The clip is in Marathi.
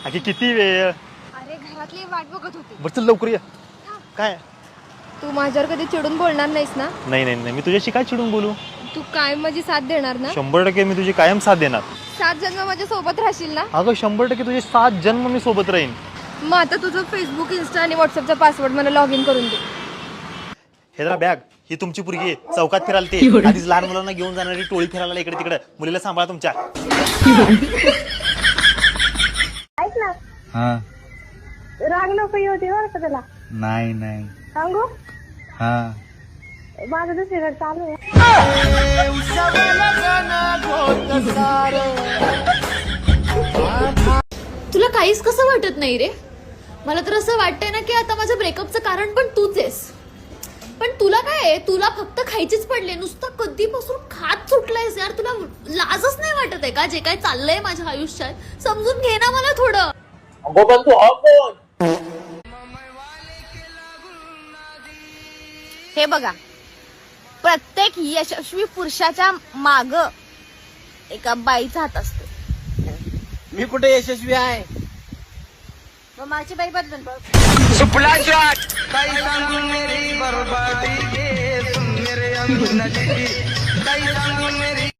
अगे किती वेळ? अरे घरातली वाट बघत होती. बरं चल लवकर ये. काय? तू माझ्यावर कधी चिडून बोलणार नाहीस ना? नाही नाही नाही, मी तुझ्याशी काय चिडून बोलू? तू कायम माझी साथ देणार ना? 100% मी तुझी कायम साथ देणार. 7 जन्म माझ्या सोबत राहशील ना? अगं 100% तुझे 7 जन्म मी सोबत राहीन. मग आता तुझं फेसबुक, इंस्टा आणि व्हॉट्सअपचा पासवर्ड मला लॉग इन करून दे. हे जरा बॅग, ही तुमची पोरगी आहे. चौकात फिरायला ते आधीच लहान मुलांना घेऊन जाणारी टोळी फिरायला इकडे तिकडे. मुलीला सांभाळा तुमच्या. ऐक ना, हा राग नको येऊ दे बरं का तुला. नाही नाही सांगू हा माझं दुसरीकडे चालू आहे. तुला काहीच कसं वाटत नाही रे? मला तर असं वाटतंय ना की आता माझ्या ब्रेकअपचं कारण पण तूच आहेस. पण तुला काय आहे, तुला फक्त खायचीच पडले. नुसतं कधीपासून खात सुटलायस यार. तुला लाजच नाही वाटत आहे का जे काय चाललंय माझ्या आयुष्यात? समजून घे ना मला थोडं. हे बघा, प्रत्येक यशस्वी पुरुषाच्या माग एका बाईचा हात असतो. मी कुठे यशस्वी आहे? मग माझी बाई बदलून बघ. काही सांगून मेरी बर्बादी गे, सुन मेरे अंगून काही सांगून